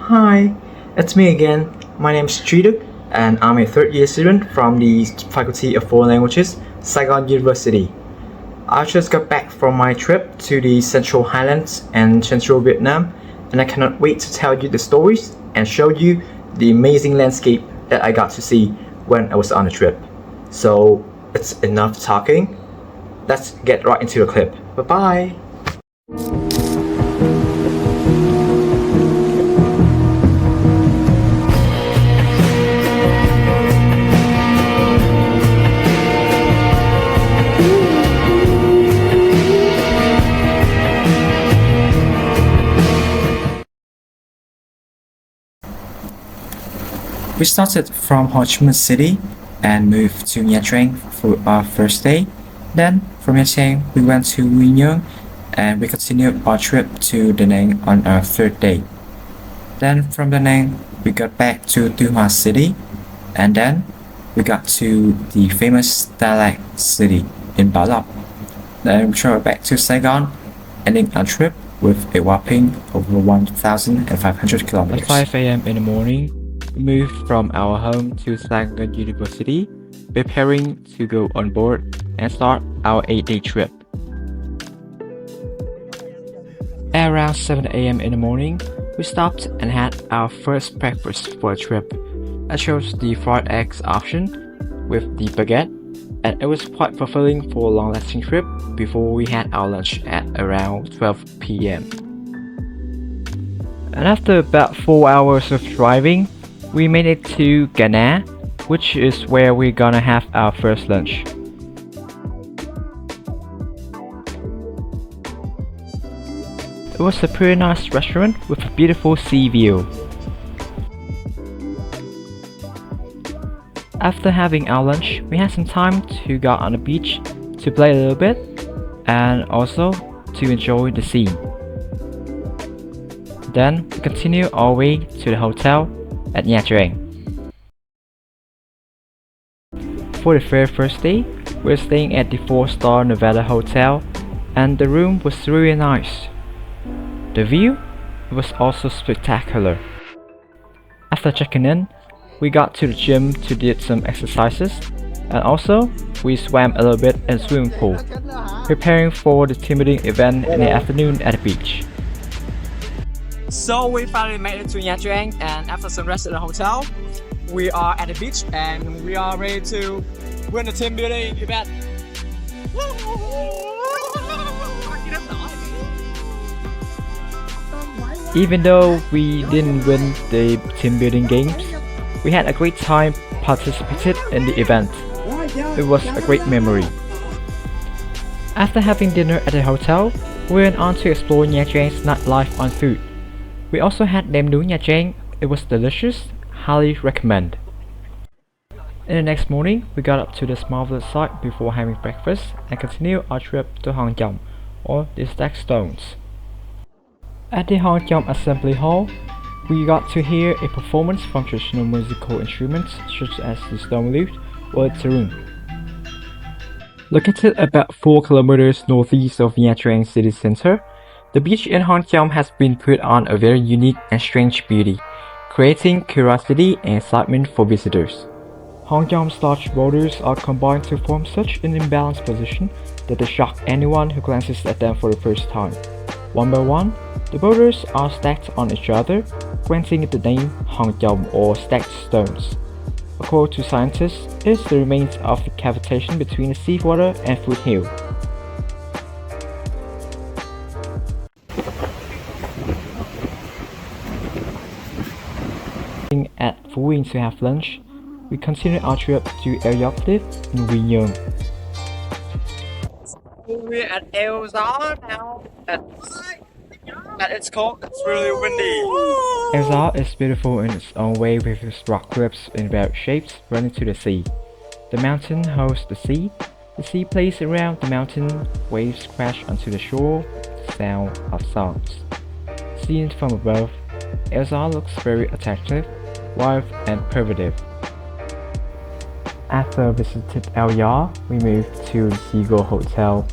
Hi, it's me again. My name is Trí Đức, and I'm a third year student from the Faculty of Foreign Languages, Saigon University. I just got back from my trip to the Central Highlands and Central Vietnam, and I cannot wait to tell you the stories and show you the amazing landscape that I got to see when I was on the trip. So it's enough talking. Let's get right into the clip. Bye bye. We started from Ho Chi Minh City and moved to Nha Trang for our first day. Then from Nha Trang we went to Quy Nhơn and we continued our trip to Da Nang on our third day. Then from Da Nang we got back to Tu Hoa City and then we got to the famous Đà Lạt city in Bảo Lộc. Then we traveled back to Saigon, ending our trip with a whopping over 1,500 kilometers. At 5 a.m. in the morning, we moved from our home to Saigon University, preparing to go on board and start our 8-day trip. At around 7 a.m. in the morning, we stopped and had our first breakfast for the trip. I chose the fried eggs option with the baguette, and it was quite fulfilling for a long-lasting trip before we had our lunch at around 12 p.m. And after about 4 hours of driving, we made it to Ghana, which is where we're gonna have our first lunch. It was a pretty nice restaurant with a beautiful sea view. After having our lunch, we had some time to go on the beach to play a little bit and also to enjoy the sea. Then we continue our way to the hotel at Nha Trang. For the very first day, we were staying at the 4-star Nevada Hotel and the room was really nice. The view was also spectacular. After checking in, we got to the gym to do some exercises and also we swam a little bit in the swimming pool, preparing for the team building event in the afternoon at the beach. So we finally made it to Nha Trang, and after some rest at the hotel, we are at the beach and we are ready to win the team building event. Even though we didn't win the team building games, we had a great time participated in the event. It was a great memory. After having dinner at the hotel, we went on to explore Nha Trang's nightlife on food. We also had nem nướng Nha Trang. It was delicious, highly recommend. In the next morning, we got up to this marvelous site before having breakfast and continued our trip to Hang Chom, or the Stacked Stones. At the Hang Chom Assembly Hall, we got to hear a performance from traditional musical instruments such as the stone lute or the tarun. Located about 4 kilometers northeast of Nha Trang city center, the beach in Hang Chom has been put on a very unique and strange beauty, creating curiosity and excitement for visitors. Hang Chom's large boulders are combined to form such an imbalanced position that they shock anyone who glances at them for the first time. One by one, the boulders are stacked on each other, granting it the name Hang Chom or stacked stones. According to scientists, it is the remains of the cavitation between the seawater and foothill. At Phú Yên to have lunch, we continued our trip to El Yacht Cliff in Quy Nhơn. We're at El Gió now, and it's cold, it's really windy. El Gió is beautiful in its own way with its rock cliffs in various shapes running to the sea. The mountain hosts the sea plays around the mountain, waves crash onto the shore with the sound of songs. Seen from above, El Gió looks very attractive, wild and primitive. After visited El Gió, we moved to the Seagull Hotel,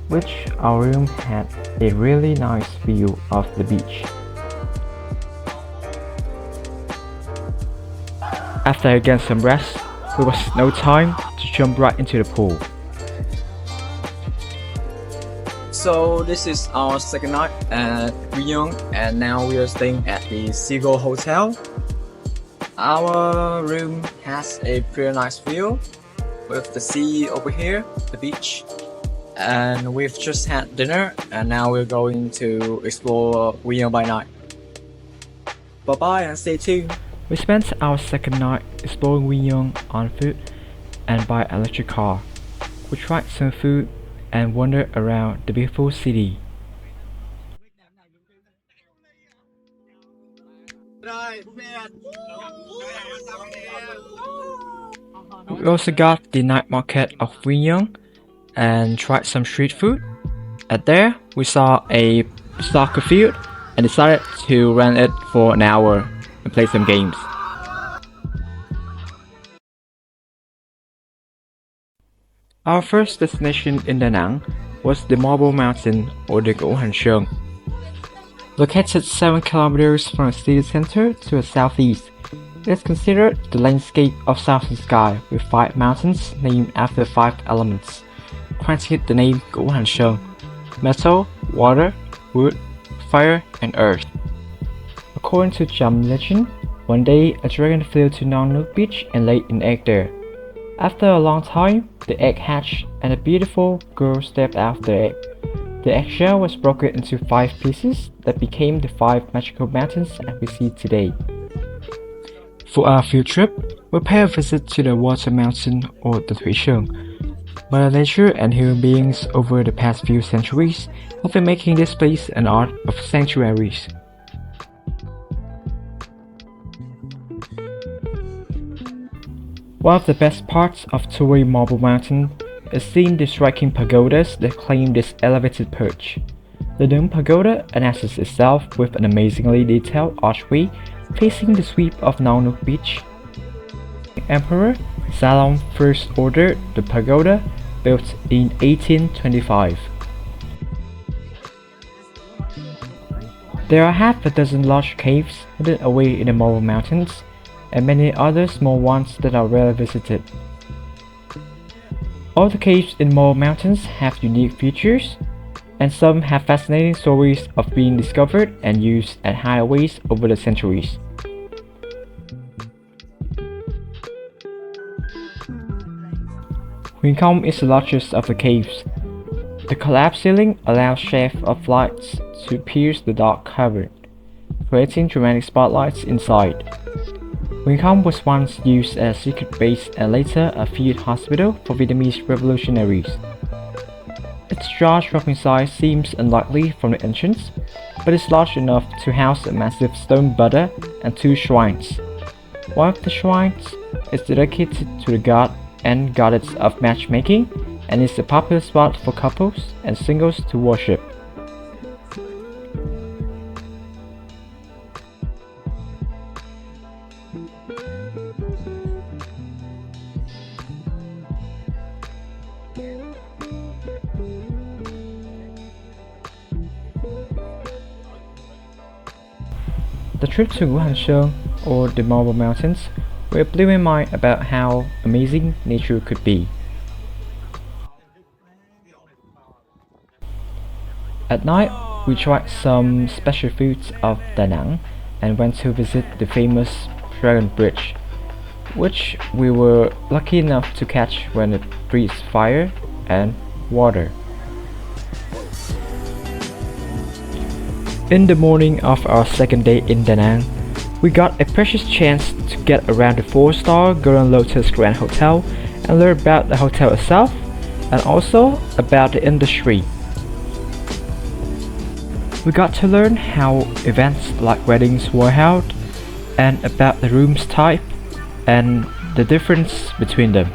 which our room had a really nice view of the beach. After getting some rest, there was no time to jump right into the pool. So this is our second night at Uyghur, and now we are staying at the Seagull Hotel. Our room has a pretty nice view with the sea over here, the beach. And we've just had dinner, and now we're going to explore Uyghur by night. Bye bye and stay tuned. We spent our second night exploring Uyghur on foot and by electric car. We tried some food and wandered around the beautiful city. We also got the night market of Uyghur and tried some street food. At there, we saw a soccer field and decided to rent it for an hour and play some games. Our first destination in Da Nang was the Marble Mountain or the Gohansheng. Located 7 kilometers from the city center to the southeast, it is considered the landscape of southern sky with 5 mountains named after 5 elements, granting it the name Gohansheng: metal, water, wood, fire, and earth. According to Cham legend, one day a dragon flew to Nong Beach and laid an egg there. After a long time, the egg hatched and a beautiful girl stepped out of the egg. The eggshell was broken into 5 pieces that became the 5 magical mountains as we see today. For our field trip, we'll pay a visit to the Water Mountain or the Tuisheng. Mother Nature and human beings over the past few centuries have been making this place an art of sanctuaries. One of the best parts of touring Marble Mountain is seeing the striking pagodas that claim this elevated perch. The Dome Pagoda announces itself with an amazingly detailed archway facing the sweep of Nong Beach. Emperor Salom first ordered the pagoda, built in 1825. There are half a dozen large caves hidden away in the Marble Mountains, and many other small ones that are rarely visited. All the caves in Marble Mountains have unique features, and some have fascinating stories of being discovered and used at highways over the centuries. Huincong is the largest of the caves. The collapsed ceiling allows shafts of lights to pierce the dark cavern, creating dramatic spotlights inside. Huincong was once used as a secret base and later a field hospital for Vietnamese revolutionaries. Its jaw-dropping size seems unlikely from the entrance, but it's large enough to house a massive stone Buddha and 2 shrines. One of the shrines is dedicated to the god and goddess of matchmaking and is a popular spot for couples and singles to worship. The trip to Guangzhou, or the Marble Mountains, will blew my mind about how amazing nature could be. At night, we tried some special foods of Da Nang and went to visit the famous Dragon Bridge, which we were lucky enough to catch when it breathes fire and water. In the morning of our second day in Da Nang, we got a precious chance to get around the 4-star Golden Lotus Grand Hotel and learn about the hotel itself and also about the industry. We got to learn how events like weddings were held and about the room's type and the difference between them.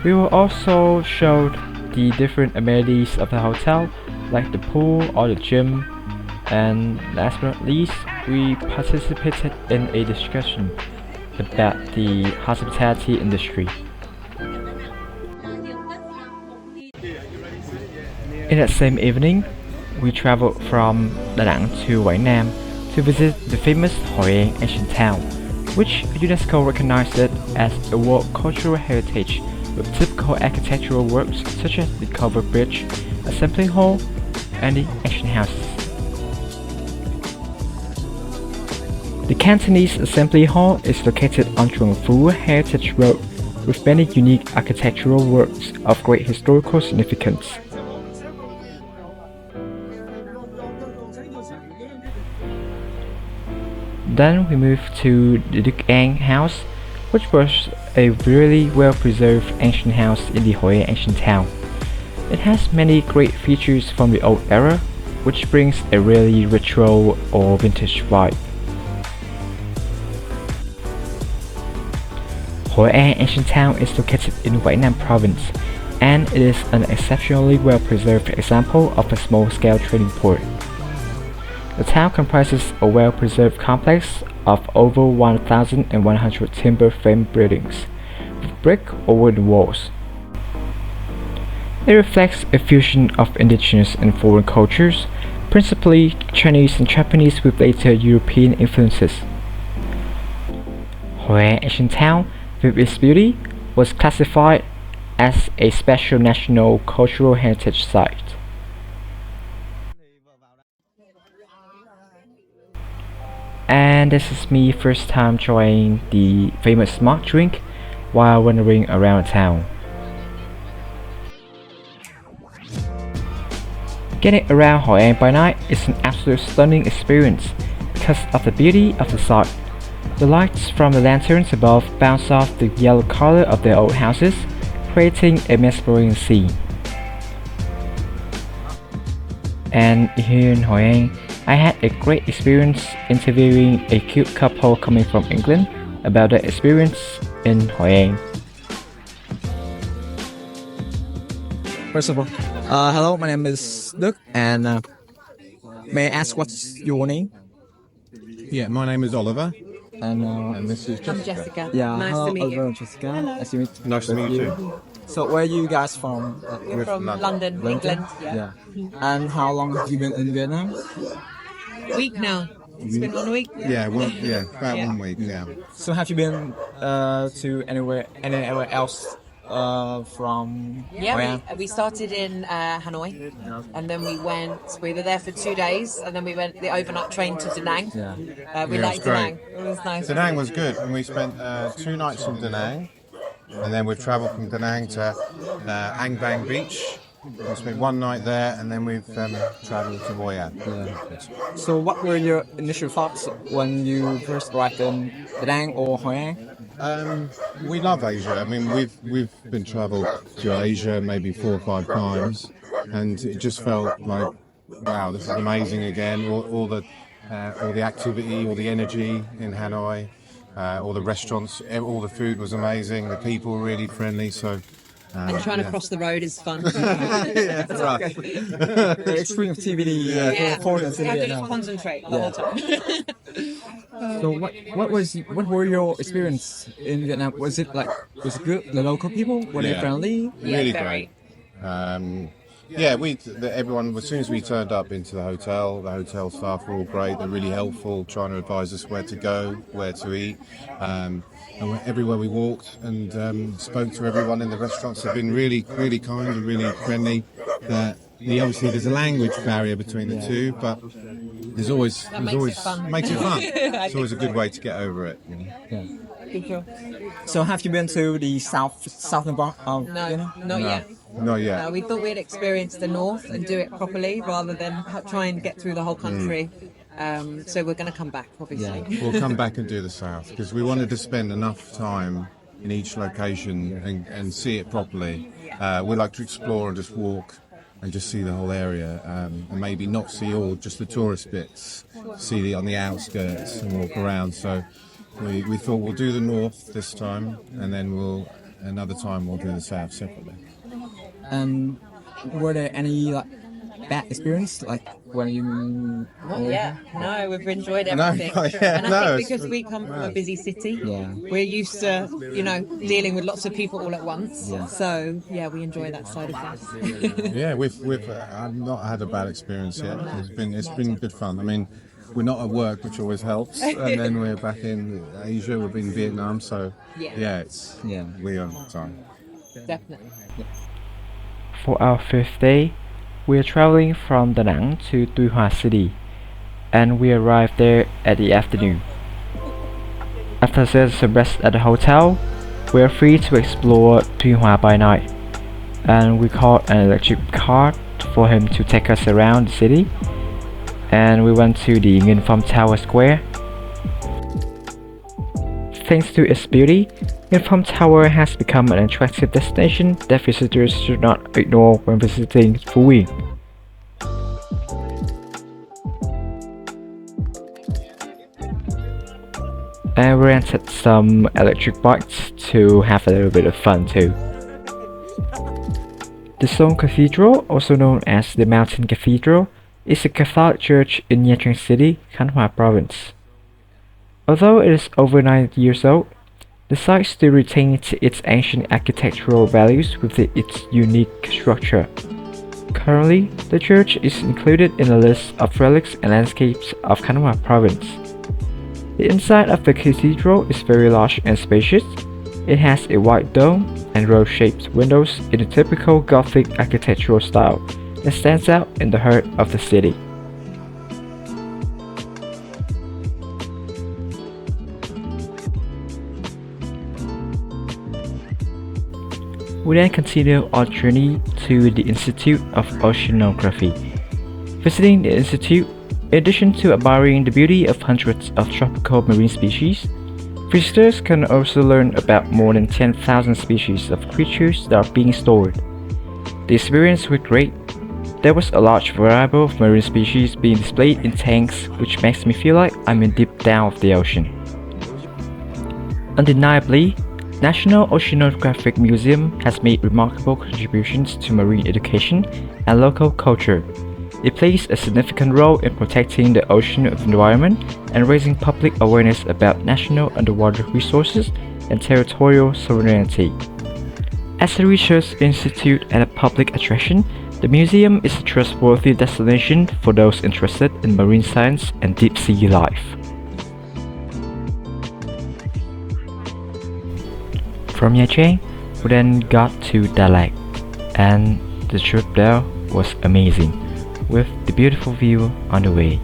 We were also showed the different amenities of the hotel like the pool or the gym, and last but not least, we participated in a discussion about the hospitality industry. In that same evening, we traveled from Da Nang to Quảng Nam to visit the famous Hoi An ancient town, which UNESCO recognized it as a World Cultural Heritage with typical architectural works such as the covered bridge, assembly hall, and the action houses. The Cantonese Assembly Hall is located on Chuang Phu Heritage Road with many unique architectural works of great historical significance. Then we move to the Duc An House, which was a really well-preserved ancient house in the Hoi An ancient town. It has many great features from the old era, which brings a really retro or vintage vibe. Hoi An ancient town is located in Quảng Nam province, and it is an exceptionally well-preserved example of a small-scale trading port. The town comprises a well-preserved complex of over 1,100 timber frame buildings, with brick or wooden walls. It reflects a fusion of indigenous and foreign cultures, principally Chinese and Japanese with later European influences. Hoi An ancient town, with its beauty, was classified as a special national cultural heritage site. And this is me first time trying the famous smart drink while wandering around town. Getting around Hoi An by night is an absolute stunning experience because of the beauty of the sight. The lights from the lanterns above bounce off the yellow color of the old houses, creating a mesmerizing scene. And here in Hoi An, I had a great experience interviewing a cute couple coming from England about their experience in Hoi An. First of all, hello, my name is Đức, and may I ask what's your name? Yeah, my name is Oliver. And this is I'm Jessica. yeah, Nice hello, to meet Oliver you. and Jessica. Hello. Nice to meet Nice to meet you. So, where are you guys from? We're from London, England. Yeah. And how long have you been in Vietnam? Week now. It's been 1 week. Yeah, about Yeah. 1 week. Yeah. So, have you been to anywhere else from Hoi An? Yeah, we started in Hanoi, and then we were there for 2 days, and then we went the overnight train to Da Nang. Yeah. We Yeah, it liked was Da great. Nang. It was nice. Da Nang was good, and we spent 2 nights in Da Nang, and then we've travelled from Da Nang to Ang Bang Beach. We spent 1 night there, and then we've travelled to Hoi An. So, what were your initial thoughts when you first arrived in Da Nang or Hoi An? We love Asia. I mean, we've been travelled to Asia maybe 4 or 5 times, and it just felt like, wow, this is amazing again. All the activity, all the energy in Hanoi, all the restaurants, all the food was amazing. The people were really friendly. So. And trying to cross the road is fun. Yeah, right. The extreme activity for foreigners You in have to just Vietnam. concentrate the whole time. So what were your experience in Vietnam? Was it good? The local people were they Yeah. friendly? Really very. great. Everyone, as soon as we turned up into the hotel staff were all great. They're really helpful, trying to advise us where to go, where to eat. And everywhere we walked and spoke to everyone in the restaurants, have been really, really kind and really friendly. Obviously, there's a language barrier between the two, but makes it fun. Makes it fun. It's always a good way to get over it. You know? Good job. So have you been to the southern part of No, Vietnam? not yet. Not yet. No, we thought we'd experience the north and do it properly rather than try and get through the whole country. So we're going to come back, obviously. We'll come back and do the south because we wanted to spend enough time in each location and see it properly. We like to explore and just walk and just see the whole area, and maybe not see all just the tourist bits, see on the outskirts and walk around. So we thought we'll do the north this time, and then another time we'll do the south separately. And were there any bad experience when you? Not yet. No, we've enjoyed everything. not yet. And I No, think it's because we come from a busy city, Yeah. we're used to, dealing with lots of people all at once. Yeah. So, yeah, we enjoy that side of things. Yeah, we've I've not had a bad experience yet. It's been good fun. I mean, we're not at work, which always helps. And then we're back in Asia. We've been in Vietnam, so Yeah. we are time. Definitely. For our fifth day, we are traveling from Da Nang to Tuy Hoa City, and we arrived there at the afternoon. After some rest at the hotel, we are free to explore Tuy Hoa by night, and we called an electric car for him to take us around the city, and we went to the Nguyen Pham Tower Square. Thanks to its beauty, Nguyen Pham Tower has become an attractive destination that visitors should not ignore when visiting Phú Yên. And we rented some electric bikes to have a little bit of fun too. The Song Cathedral, also known as the Mountain Cathedral, is a Catholic church in Nha Trang City, Khánh Hòa Province. Although it is over 90 years old, the site still retains its ancient architectural values with its unique structure. Currently, the church is included in a list of relics and landscapes of Khánh Hòa Province. The inside of the cathedral is very large and spacious. It has a wide dome and row-shaped windows in a typical Gothic architectural style that stands out in the heart of the city. We then continue our journey to the Institute of Oceanography. Visiting the institute, in addition to admiring the beauty of hundreds of tropical marine species, visitors can also learn about more than 10,000 species of creatures that are being stored. The experience was great. There was a large variety of marine species being displayed in tanks, which makes me feel like I'm in deep down of the ocean. Undeniably, National Oceanographic Museum has made remarkable contributions to marine education and local culture. It plays a significant role in protecting the ocean environment and raising public awareness about national underwater resources and territorial sovereignty. As a research institute and a public attraction, the museum is a trustworthy destination for those interested in marine science and deep-sea life. From Nha Trang, we then got to Đà Lạt, and the trip there was amazing, with the beautiful view on the way.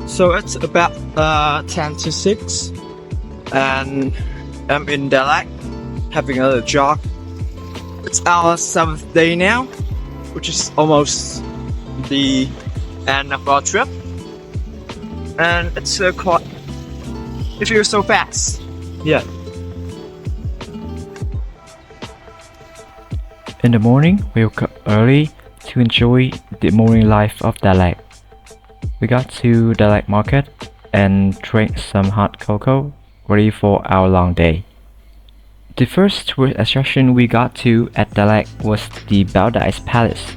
So it's about 10 to 6 and I'm in Đà Lạt having a little jog. It's our 7th day now, which is almost the end of our trip, and it's quite, it feels so fast. Yeah. In the morning, we woke up early to enjoy the morning life of Đà Lạt. We got to Đà Lạt market and drank some hot cocoa, ready for our long day. The first tourist attraction we got to at Đà Lạt was the Bảo Đại Palace.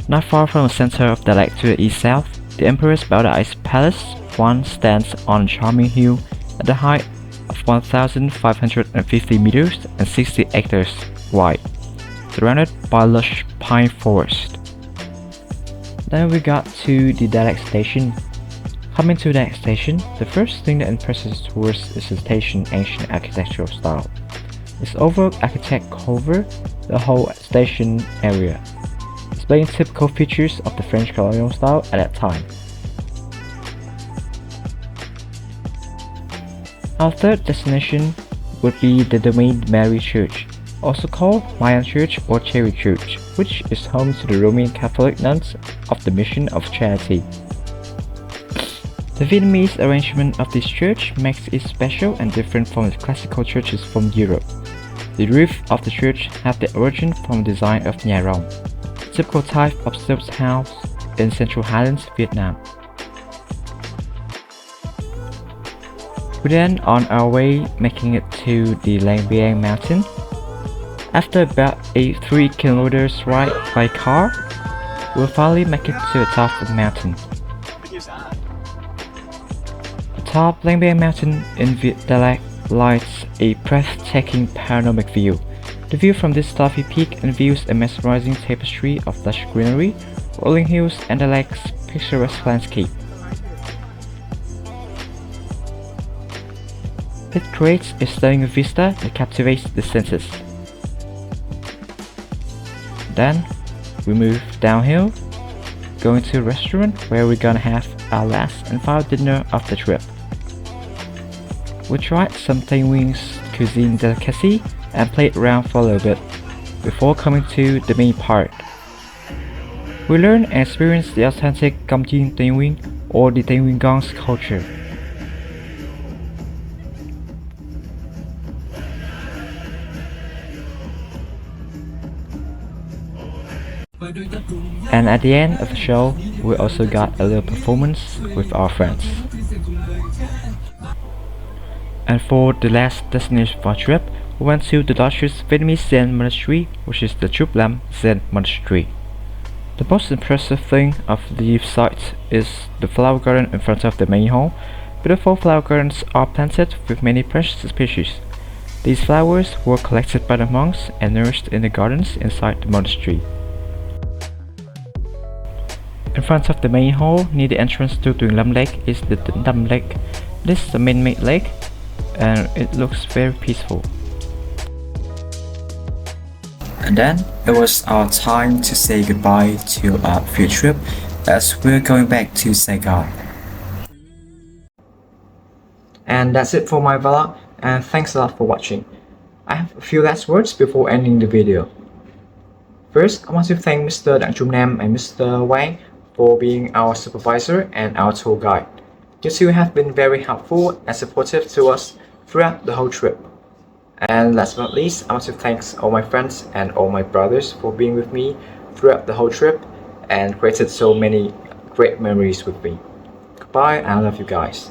Not far from the center of Đà Lạt to the east-south, the Emperor's Bảo Đại Palace one stands on a charming hill at a height of 1,550 meters and 60 hectares wide, surrounded by lush pine forest. Then we got to the Đà Lạt station. Coming to Đà Lạt station, the first thing that impresses tourists is the station's ancient architectural style. Its overall architect covered the whole station area, displaying typical features of the French colonial style at that time. Our third destination would be the Domaine Mary Church, also called Mayan Church or Cherry Church, which is home to the Roman Catholic nuns of the Mission of Charity. The Vietnamese arrangement of this church makes it special and different from the classical churches from Europe. The roof of the church has the origin from the design of nhà rồng, typical type of sloped house in Central Highlands, Vietnam. We then on our way making it to the Lang Biang mountain. After about a 3 kilometers ride by car, we'll finally make it to the top of the mountain. Atop Lang Biang mountain in Đà Lạt lies a breathtaking panoramic view The view from this lofty peak unveils a mesmerizing tapestry of lush greenery, rolling hills, and the lake's picturesque landscape. It creates a stunning vista that captivates the senses. Then, we move downhill, going to a restaurant where we're gonna have our last and final dinner of the trip. We tried some Taiwanese cuisine delicacy and played around for a little bit, before coming to the main part. We learned and experienced the authentic Gamjin Taiwan or the Taiwan Gong's culture. And at the end of the show, we also got a little performance with our friends. And for the last destination of our trip, we went to the largest Vietnamese Zen monastery, which is the Truc Lam Zen Monastery. The most impressive thing of the site is the flower garden in front of the main hall. Beautiful flower gardens are planted with many precious species. These flowers were collected by the monks and nourished in the gardens inside the monastery. In front of the main hall, near the entrance to Tuyen Lam Lake, is the Tĩnh Tâm Lake. This is a man-made lake, and it looks very peaceful. And then it was our time to say goodbye to our field trip as we're going back to Saigon. And that's it for my vlog, and thanks a lot for watching. I have a few last words before ending the video. First, I want to thank Mr. Đặng Trung Nam and Mr. Wang for being our supervisor and our tour guide. You two have been very helpful and supportive to us throughout the whole trip. And last but not least, I want to thank all my friends and all my brothers for being with me throughout the whole trip and created so many great memories with me. Goodbye, and I love you guys.